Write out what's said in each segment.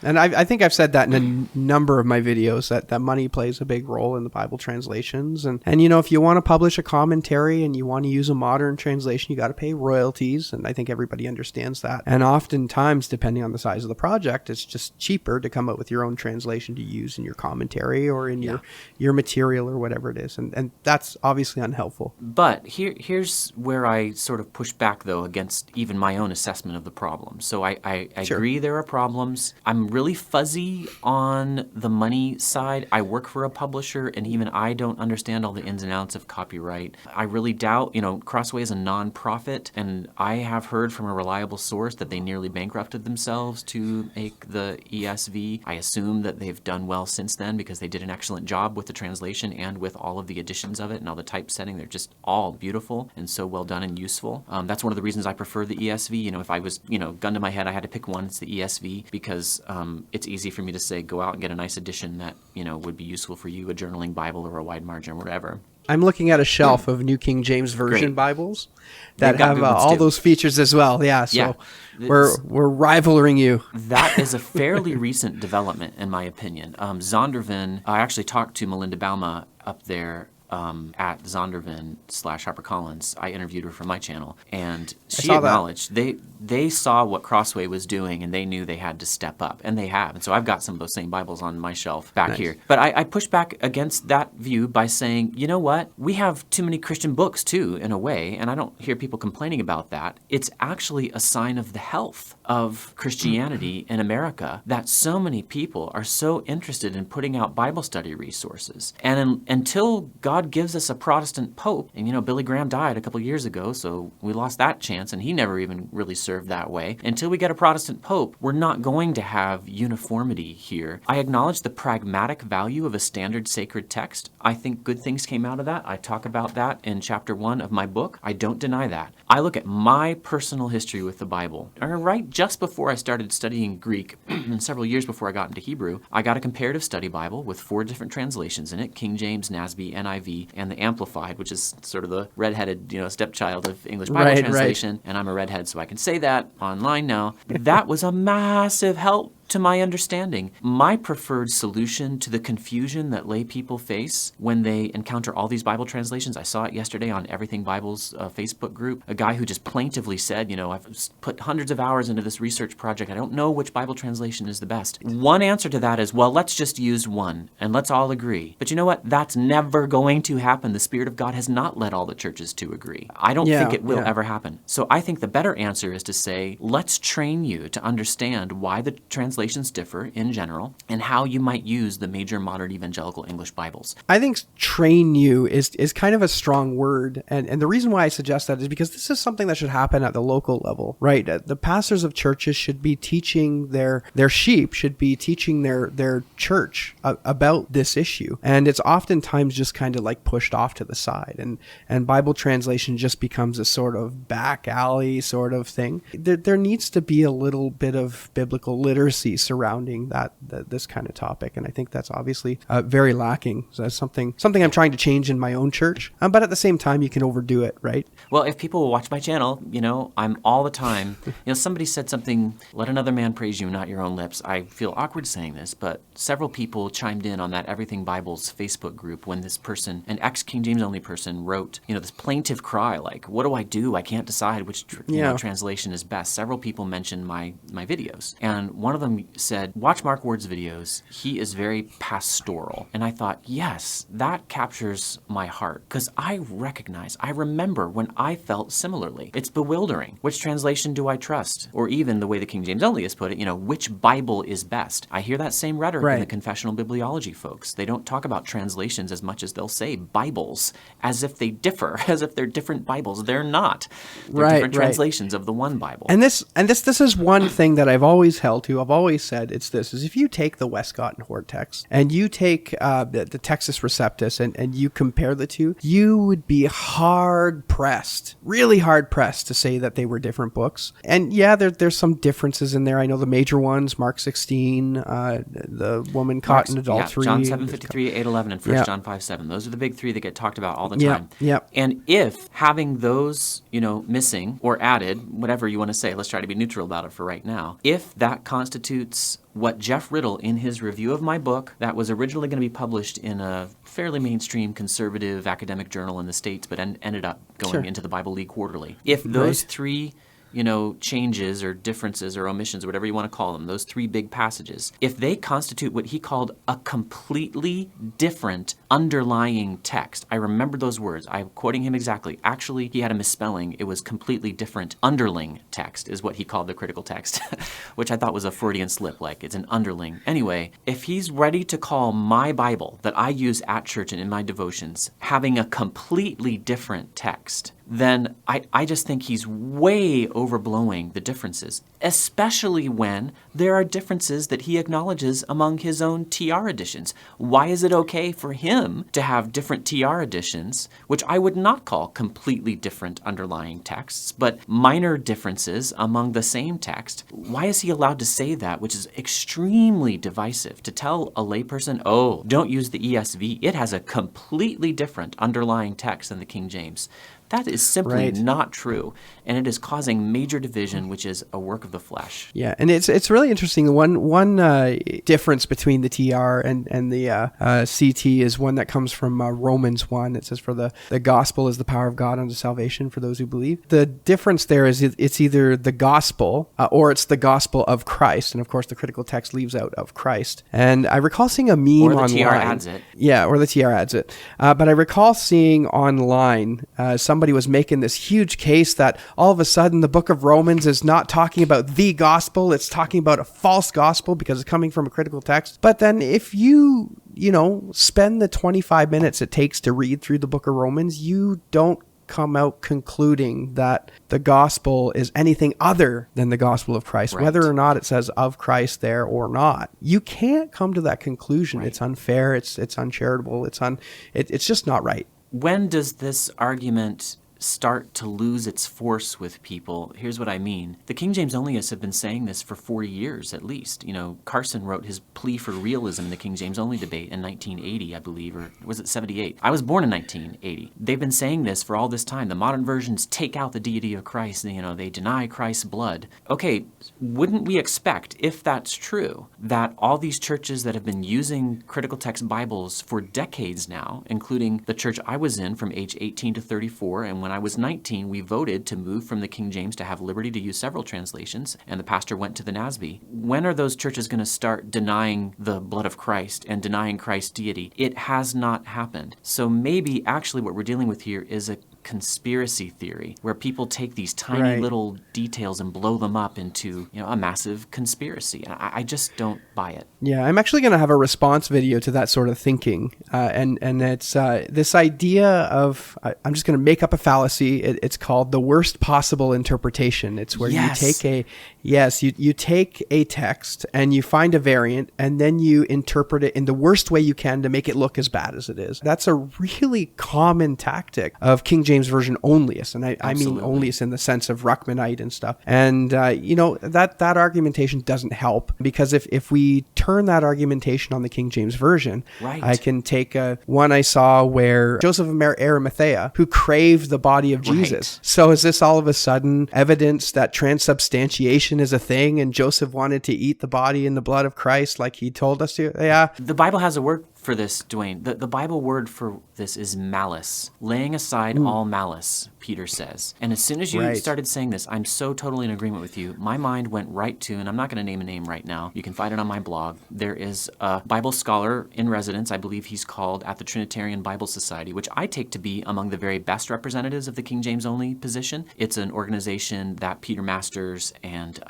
And I think I've said that in a number of my videos, that money plays a big role in the Bible translations. And if you want to publish a commentary and you want to use a modern translation, you got to pay royalties. And I think everybody understands that. And oftentimes, depending on the size of the project, it's just cheaper to come up with your own translation to use in your commentary or in your material or whatever it is. And that's obviously unhelpful. But here's where I sort of push back, though, against even my own assessment of the problem. So I agree there are problems. I'm really fuzzy on the money side. I work for a publisher, and even I don't understand all the ins and outs of copyright. I really doubt, Crossway is a nonprofit, and I have heard from a reliable source that they nearly bankrupted themselves to make the ESV. I assume that they've done well since then because they did an excellent job with the translation and with all of the editions of it and all the typesetting. They're just all beautiful and so well done and useful. That's one of the reasons I prefer the ESV. If I was, gun to my head, I had to pick one, it's the ESV, because it's easy for me to say, go out and get a nice edition that, would be useful for you, a journaling Bible or a wide margin or whatever. I'm looking at a shelf of New King James Version Bibles that have all those features as well. Yeah, so we're rivaling you. That is a fairly recent development, in my opinion. Zondervan, I actually talked to Melinda Bauma up there at Zondervan/HarperCollins. I interviewed her for my channel, and she acknowledged they saw what Crossway was doing, and they knew they had to step up, and they have. And so I've got some of those same Bibles on my shelf back here. But I push back against that view by saying, you know what? We have too many Christian books, too, in a way, and I don't hear people complaining about that. It's actually a sign of the health of Christianity in America that so many people are so interested in putting out Bible study resources. And until God gives us a Protestant pope, and Billy Graham died a couple years ago, so we lost that chance, and he never even really served that way. Until we get a Protestant pope, we're not going to have uniformity here. I acknowledge the pragmatic value of a standard sacred text. I think good things came out of that. I talk about that in chapter 1 of my book. I don't deny that. I look at my personal history with the Bible. Right just before I started studying Greek, and several years before I got into Hebrew, I got a comparative study Bible with 4 different translations in it: King James, NASB, NIV, and the Amplified, which is sort of the redheaded, stepchild of English Bible translation. And I'm a redhead, so I can say that online now. That was a massive help to my understanding. My preferred solution to the confusion that lay people face when they encounter all these Bible translations, I saw it yesterday on Everything Bible's Facebook group, a guy who just plaintively said, I've put hundreds of hours into this research project. I don't know which Bible translation is the best. One answer to that is, well, let's just use one and let's all agree. But you know what? That's never going to happen. The Spirit of God has not led all the churches to agree. I don't think it will ever happen. So I think the better answer is to say, let's train you to understand why the translations differ in general and how you might use the major modern evangelical English Bibles. I think train you is kind of a strong word. And the reason why I suggest that is because this is something that should happen at the local level, right? The pastors of churches should be teaching their sheep, should be teaching their church about this issue. And it's oftentimes just kind of like pushed off to the side. And Bible translation just becomes a sort of back alley sort of thing. There needs to be a little bit of biblical literacy surrounding this kind of topic, and I think that's obviously very lacking. So that's something I'm trying to change in my own church, but at the same time, you can overdo it, right? Well, if people will watch my channel, I'm all the time. Somebody said something, let another man praise you, not your own lips. I feel awkward saying this, but several people chimed in on that Everything Bible's Facebook group when this person, an ex-King James only person, wrote, this plaintive cry, like, what do? I can't decide which translation is best. Several people mentioned my videos, and one of them said, watch Mark Ward's videos. He is very pastoral. And I thought, yes, that captures my heart, because I remember when I felt similarly. It's bewildering. Which translation do I trust? Or even the way the King James Onlyists put it, which Bible is best? I hear that same rhetoric in the confessional bibliology folks. They don't talk about translations as much as they'll say Bibles, as if they differ, as if they're different Bibles. They're not. They're different translations of the one Bible. And this is one thing that I've always held to. I've always said is if you take the Westcott and Hort text and you take the Textus Receptus and you compare the two, you would be really hard pressed to say that they were different books. And there's some differences in there. I know the major ones, Mark 16, the woman caught in adultery. John 7:53, 8:11, and 1 John 5:7. Those are the big three that get talked about all the time. And if having those, missing or added, whatever you want to say, let's try to be neutral about it for right now, if that constitutes constitutes what Jeff Riddle, in his review of my book that was originally going to be published in a fairly mainstream conservative academic journal in the States, but ended up going into the Bible League Quarterly. If those three changes or differences or omissions, or whatever you want to call them, those three big passages, if they constitute what he called a completely different underlying text, I remember those words, I'm quoting him exactly. Actually, he had a misspelling. It was completely different underling text is what he called the critical text, which I thought was a Freudian slip, like it's an underling. Anyway, if he's ready to call my Bible that I use at church and in my devotions having a completely different text, then I just think he's way overblowing the differences, especially when there are differences that he acknowledges among his own TR editions. Why is it okay for him to have different TR editions, which I would not call completely different underlying texts, but minor differences among the same text? Why is he allowed to say that, which is extremely divisive, to tell a layperson, oh, don't use the ESV, it has a completely different underlying text than the King James? That is simply not true, and it is causing major division, which is a work of the flesh. Yeah, and it's really interesting. One difference between the TR and the CT is one that comes from Romans 1. It says, "For the gospel is the power of God unto salvation for those who believe." The difference there is it's either the gospel or it's the gospel of Christ, and of course the critical text leaves out of Christ. And I recall seeing a meme online. Or the TR adds it. Yeah, or the TR adds it. But I recall seeing online somebody was making this huge case that all of a sudden the book of Romans is not talking about the gospel, it's talking about a false gospel because it's coming from a critical text. But then if you spend the 25 minutes it takes to read through the book of Romans, you don't come out concluding that the gospel is anything other than the gospel of Christ, whether or not it says of Christ there or not. You can't come to that conclusion. It's unfair, it's uncharitable, it's just not right. When does this argument start to lose its force with people? Here's what I mean. The King James Onlyists have been saying this for 40 years at least. Carson wrote his plea for realism in the King James Only debate in 1980, I believe, or was it 78? I was born in 1980. They've been saying this for all this time. The modern versions take out the deity of Christ. They deny Christ's blood. Okay, wouldn't we expect, if that's true, that all these churches that have been using critical text Bibles for decades now, including the church I was in from age 18 to 34, and when I was 19, we voted to move from the King James to have liberty to use several translations, and the pastor went to the NASB. When are those churches going to start denying the blood of Christ and denying Christ's deity? It has not happened. So maybe actually what we're dealing with here is a conspiracy theory where people take these tiny little details and blow them up into a massive conspiracy. And I just don't buy it. Yeah, I'm actually going to have a response video to that sort of thinking. And it's this idea of, I'm just going to make up a fallacy. It's called the worst possible interpretation. It's where you take you take a text and you find a variant and then you interpret it in the worst way you can to make it look as bad as it is. That's a really common tactic of King James Version onlyists. And I mean onlyists in the sense of Ruckmanite and stuff. And, that argumentation doesn't help, because if we turn that argumentation on the King James Version, I can take one I saw where Joseph of Arimathea, who craved the body of Jesus. So is this all of a sudden evidence that transubstantiation is a thing and Joseph wanted to eat the body and the blood of Christ like he told us to? Yeah. The Bible has a word for this, Dwayne. The Bible word for this is malice. Laying aside all malice, Peter says. And as soon as you started saying this, I'm so totally in agreement with you. My mind went right to, and I'm not going to name a name right now. You can find it on my blog. There is a Bible scholar in residence, I believe he's called, at the Trinitarian Bible Society, which I take to be among the very best representatives of the King James only position. It's an organization that Peter Masters and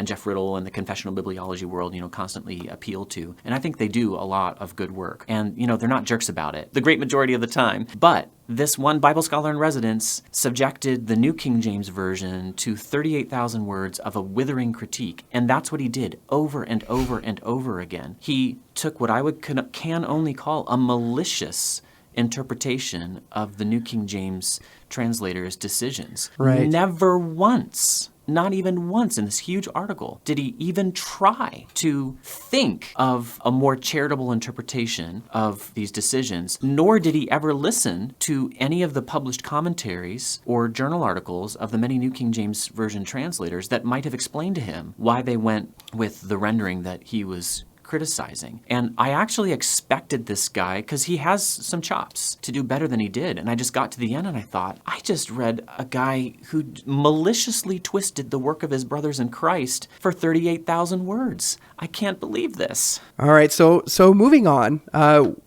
Jeff Riddle and the confessional bibliology world, constantly appeal to. And I think they do a lot of good work. And, they're not jerks about it the great majority of the time. But this one Bible scholar in residence subjected the New King James Version to 38,000 words of a withering critique. And that's what he did over and over and over again. He took what I can only call a malicious interpretation of the New King James translator's decisions. Right. Never once, not even once in this huge article, did he even try to think of a more charitable interpretation of these decisions, nor did he ever listen to any of the published commentaries or journal articles of the many New King James Version translators that might have explained to him why they went with the rendering that he was criticizing. And I actually expected this guy, because he has some chops, to do better than he did. And I just got to the end and I thought, I just read a guy who maliciously twisted the work of his brothers in Christ for 38,000 words. I can't believe this. All right, so moving on,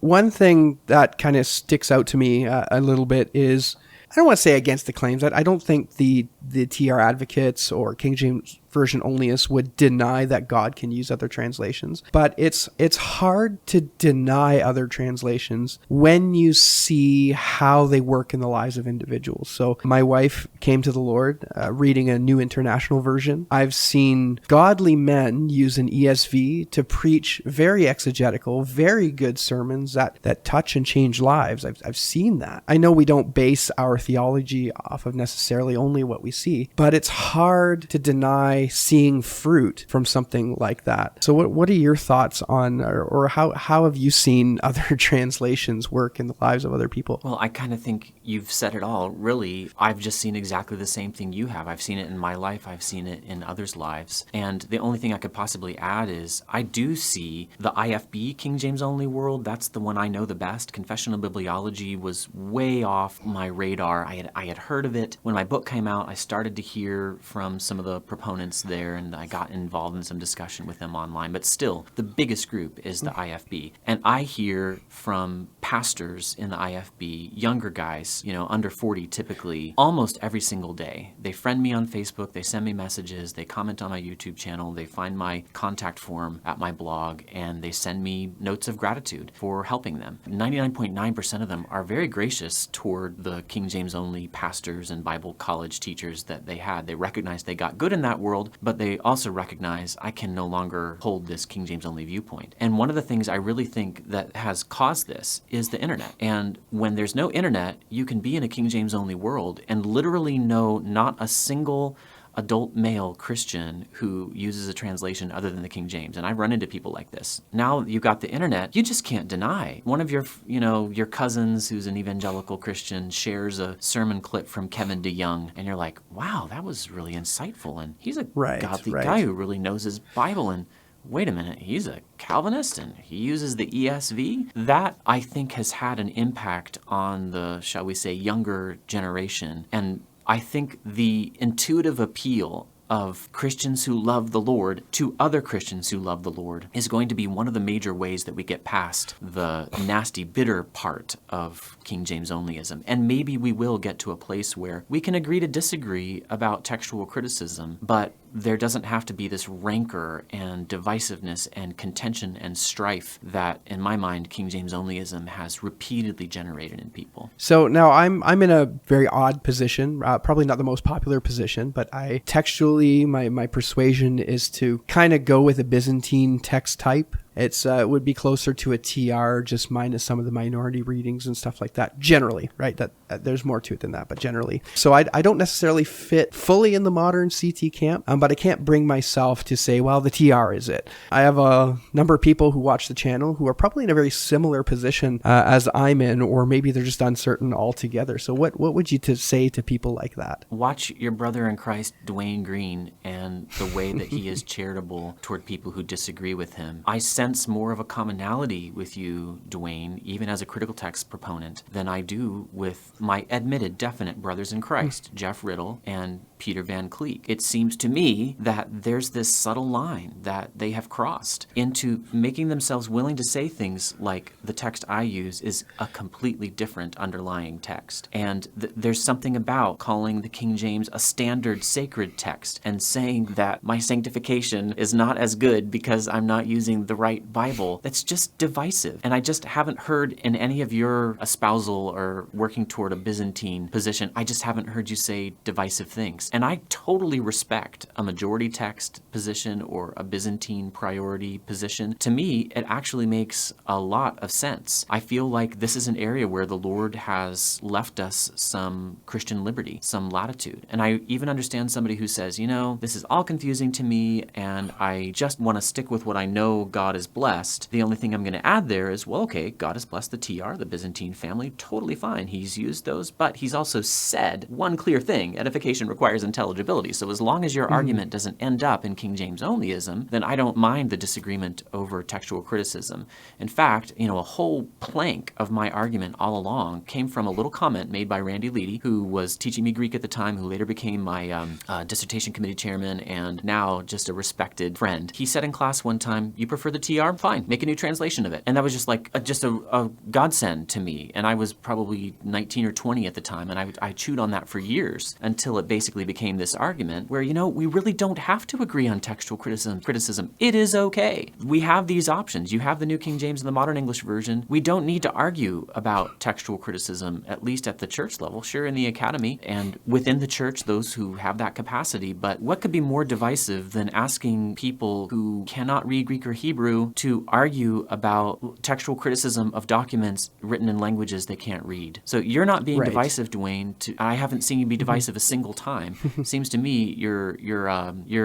one thing that kind of sticks out to me a little bit is, I don't want to say against the claims. I don't think the TR advocates or King James Version onlyists would deny that God can use other translations, but it's hard to deny other translations when you see how they work in the lives of individuals. So my wife came to the Lord reading a New International Version. I've seen godly men use an ESV to preach very exegetical, very good sermons that touch and change lives. I've seen that. I know we don't base our theology off of necessarily only what we see, but it's hard to deny seeing fruit from something like that. So what are your thoughts on, or how have you seen other translations work in the lives of other people? Well, I kind of think you've said it all. Really, I've just seen exactly the same thing you have. I've seen it in my life. I've seen it in others' lives. And the only thing I could possibly add is I do see the IFB King James Only world. That's the one I know the best. Confessional Bibliology was way off my radar. I had heard of it. When my book came out, I started to hear from some of the proponents there, and I got involved in some discussion with them online. But still, the biggest group is the IFB. And I hear from pastors in the IFB, younger guys, under 40 typically, almost every single day. They friend me on Facebook, they send me messages, they comment on my YouTube channel, they find my contact form at my blog, and they send me notes of gratitude for helping them. 99.9% of them are very gracious toward the King James Only pastors and Bible college teachers that they had. They recognize they got good in that world, but they also recognize I can no longer hold this King James Only viewpoint. And one of the things I really think that has caused this is the internet. And when there's no internet, you can be in a King James Only world and literally know not a single adult male Christian who uses a translation other than the King James. And I've run into people like this. Now you've got the internet, you just can't deny. One of your cousins who's an evangelical Christian shares a sermon clip from Kevin DeYoung, and you're like, wow, that was really insightful. And he's a godly guy who really knows his Bible. And wait a minute, he's a Calvinist and he uses the ESV? That, I think, has had an impact on the, shall we say, younger generation. And I think the intuitive appeal of Christians who love the Lord to other Christians who love the Lord is going to be one of the major ways that we get past the nasty, bitter part of King James Onlyism. And maybe we will get to a place where we can agree to disagree about textual criticism, but there doesn't have to be this rancor and divisiveness and contention and strife that, in my mind, King James Onlyism has repeatedly generated in people. So now I'm in a very odd position, probably not the most popular position, but I textually, my persuasion is to kind of go with a Byzantine text type. It would be closer to a TR, just minus some of the minority readings and stuff like that. Generally, right? That there's more to it than that, but generally. So I don't necessarily fit fully in the modern CT camp, but I can't bring myself to say, well, the TR is it. I have a number of people who watch the channel who are probably in a very similar position as I'm in, or maybe they're just uncertain altogether. So what would you say to people like that? Watch your brother in Christ, Dwayne Green, and the way that he is charitable toward people who disagree with him. I sense more of a commonality with you, Dwayne, even as a critical text proponent, than I do with my admitted definite brothers in Christ, Jeff Riddle and Peter Van Cleek. It seems to me that there's this subtle line that they have crossed into making themselves willing to say things like the text I use is a completely different underlying text. And there's something about calling the King James a standard sacred text and saying that my sanctification is not as good because I'm not using the right right Bible that's just divisive. And I just haven't heard in any of your espousal or working toward a Byzantine position, I just haven't heard you say divisive things. And I totally respect a majority text position or a Byzantine priority position. To me, it actually makes a lot of sense. I feel like this is an area where the Lord has left us some Christian liberty, some latitude. And I even understand somebody who says, this is all confusing to me and I just want to stick with what I know God has blessed. The only thing I'm going to add there is, well, okay, God has blessed the TR, the Byzantine family, totally fine. He's used those, but he's also said one clear thing: edification requires intelligibility. So as long as your argument doesn't end up in King James onlyism, then I don't mind the disagreement over textual criticism. In fact, a whole plank of my argument all along came from a little comment made by Randy Leedy, who was teaching me Greek at the time, who later became my dissertation committee chairman and now just a respected friend. He said in class one time, you prefer the TR? Fine, make a new translation of it. And that was just like a godsend to me. And I was probably 19 or 20 at the time, and I chewed on that for years until it basically became this argument where, we really don't have to agree on textual criticism. It is okay. We have these options. You have the New King James and the Modern English Version. We don't need to argue about textual criticism, at least at the church level. Sure, in the academy and within the church, those who have that capacity. But what could be more divisive than asking people who cannot read Greek or Hebrew to argue about textual criticism of documents written in languages they can't read? So you're not being divisive, Dwayne. I haven't seen you be divisive a single time. Seems to me your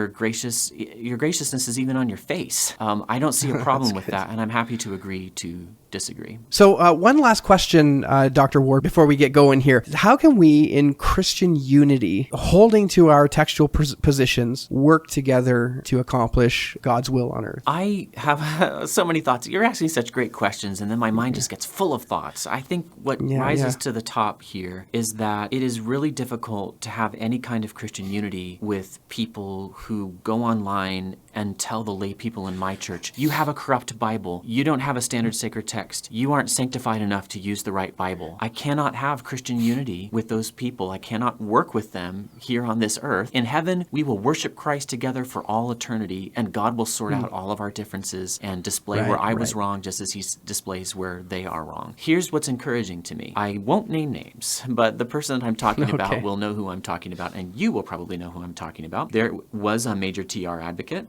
graciousness is even on your face. I don't see a problem with that, and I'm happy to agree to disagree. So one last question, Dr. Ward, before we get going here. How can we, in Christian unity, holding to our textual positions, work together to accomplish God's will on earth? I have so many thoughts. You're asking such great questions, and then my mind just gets full of thoughts. I think what rises to the top here is that it is really difficult to have any kind of Christian unity with people who go online and tell the lay people in my church, you have a corrupt Bible. You don't have a standard sacred text. You aren't sanctified enough to use the right Bible. I cannot have Christian unity with those people. I cannot work with them here on this earth. In heaven, we will worship Christ together for all eternity, and God will sort out all of our differences and display where I was wrong just as he displays where they are wrong. Here's what's encouraging to me. I won't name names, but the person that I'm talking about will know who I'm talking about, and you will probably know who I'm talking about. There was a major TR advocate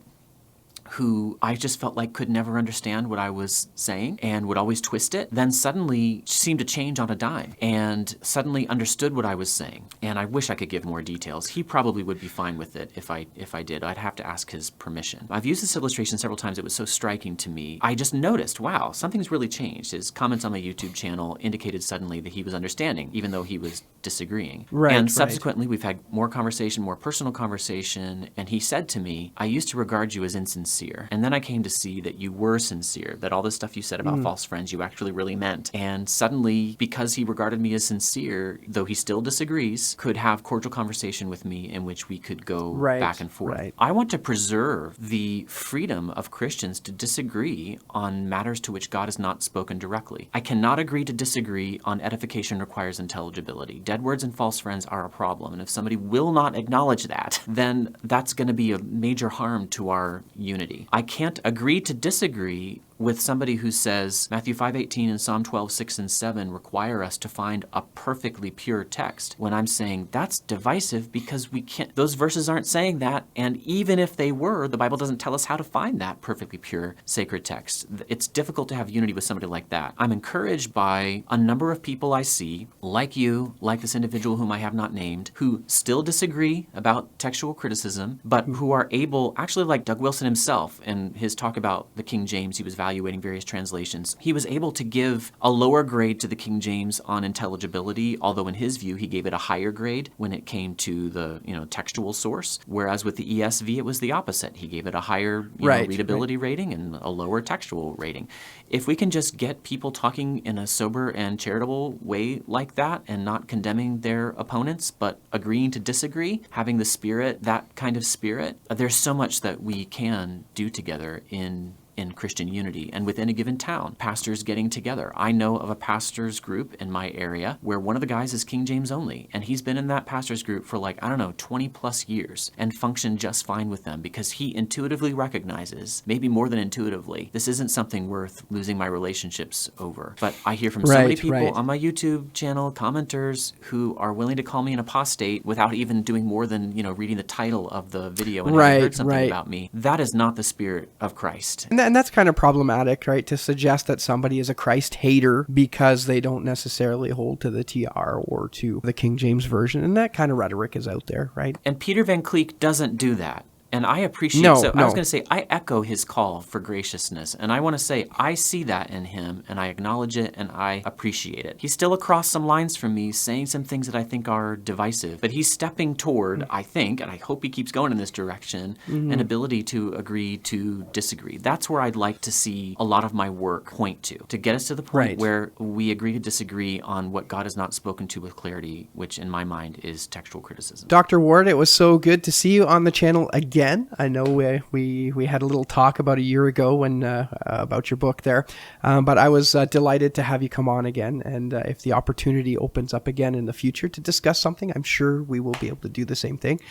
who I just felt like could never understand what I was saying and would always twist it, then suddenly seemed to change on a dime and suddenly understood what I was saying. And I wish I could give more details. He probably would be fine with it if I did. I'd have to ask his permission. I've used this illustration several times. It was so striking to me. I just noticed, wow, something's really changed. His comments on my YouTube channel indicated suddenly that he was understanding, even though he was disagreeing. And subsequently, we've had more conversation, more personal conversation, and he said to me, I used to regard you as insincere. And then I came to see that you were sincere, that all the stuff you said about false friends you actually really meant. And suddenly, because he regarded me as sincere, though he still disagrees, could have cordial conversation with me in which we could go back and forth. I want to preserve the freedom of Christians to disagree on matters to which God has not spoken directly. I cannot agree to disagree on edification requires intelligibility. Dead words and false friends are a problem. And if somebody will not acknowledge that, then that's going to be a major harm to our unity. I can't agree to disagree with somebody who says Matthew 5:18 and Psalm 12:6 and 7 require us to find a perfectly pure text, when I'm saying that's divisive because we can't, those verses aren't saying that, and even if they were, the Bible doesn't tell us how to find that perfectly pure sacred text. It's difficult to have unity with somebody like that. I'm encouraged by a number of people I see, like you, like this individual whom I have not named, who still disagree about textual criticism, but who are able, actually like Doug Wilson himself in his talk about the King James, he was evaluating various translations. He was able to give a lower grade to the King James on intelligibility, although in his view he gave it a higher grade when it came to the textual source, whereas with the ESV it was the opposite. He gave it a higher readability rating and a lower textual rating. If we can just get people talking in a sober and charitable way like that and not condemning their opponents, but agreeing to disagree, having the spirit, that kind of spirit, there's so much that we can do together in in Christian unity and within a given town, pastors getting together. I know of a pastor's group in my area where one of the guys is King James only, and he's been in that pastor's group for 20 plus years and functioned just fine with them because he intuitively recognizes, maybe more than intuitively, this isn't something worth losing my relationships over. But I hear from so many people on my YouTube channel, commenters, who are willing to call me an apostate without even doing more than, reading the title of the video and having heard something about me. That is not the spirit of Christ. And that's kind of problematic, right? To suggest that somebody is a Christ hater because they don't necessarily hold to the TR or to the King James Version. And that kind of rhetoric is out there, right? And Peter Van Cleek doesn't do that. And I appreciate, I was going to say, I echo his call for graciousness. And I want to say, I see that in him, and I acknowledge it, and I appreciate it. He's still across some lines from me, saying some things that I think are divisive. But he's stepping toward, I think, and I hope he keeps going in this direction, an ability to agree to disagree. That's where I'd like to see a lot of my work point to get us to the point where we agree to disagree on what God has not spoken to with clarity, which in my mind is textual criticism. Dr. Ward, it was so good to see you on the channel again. I know we had a little talk about a year ago when about your book there, but I was delighted to have you come on again. And if the opportunity opens up again in the future to discuss something, I'm sure we will be able to do the same thing.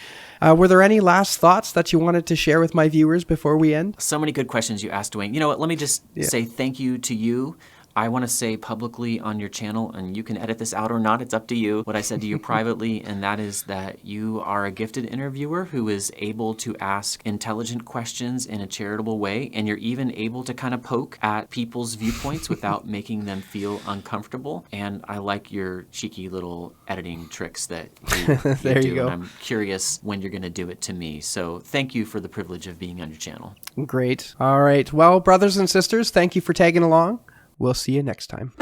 Were there any last thoughts that you wanted to share with my viewers before we end? So many good questions you asked, Dwayne. You know what? Let me just say thank you to you. I want to say publicly on your channel, and you can edit this out or not, it's up to you, what I said to you privately, and that is that you are a gifted interviewer who is able to ask intelligent questions in a charitable way, and you're even able to kind of poke at people's viewpoints without making them feel uncomfortable. And I like your cheeky little editing tricks that you do. go. And I'm curious when you're going to do it to me. So thank you for the privilege of being on your channel. Great. All right. Well, brothers and sisters, thank you for tagging along. We'll see you next time.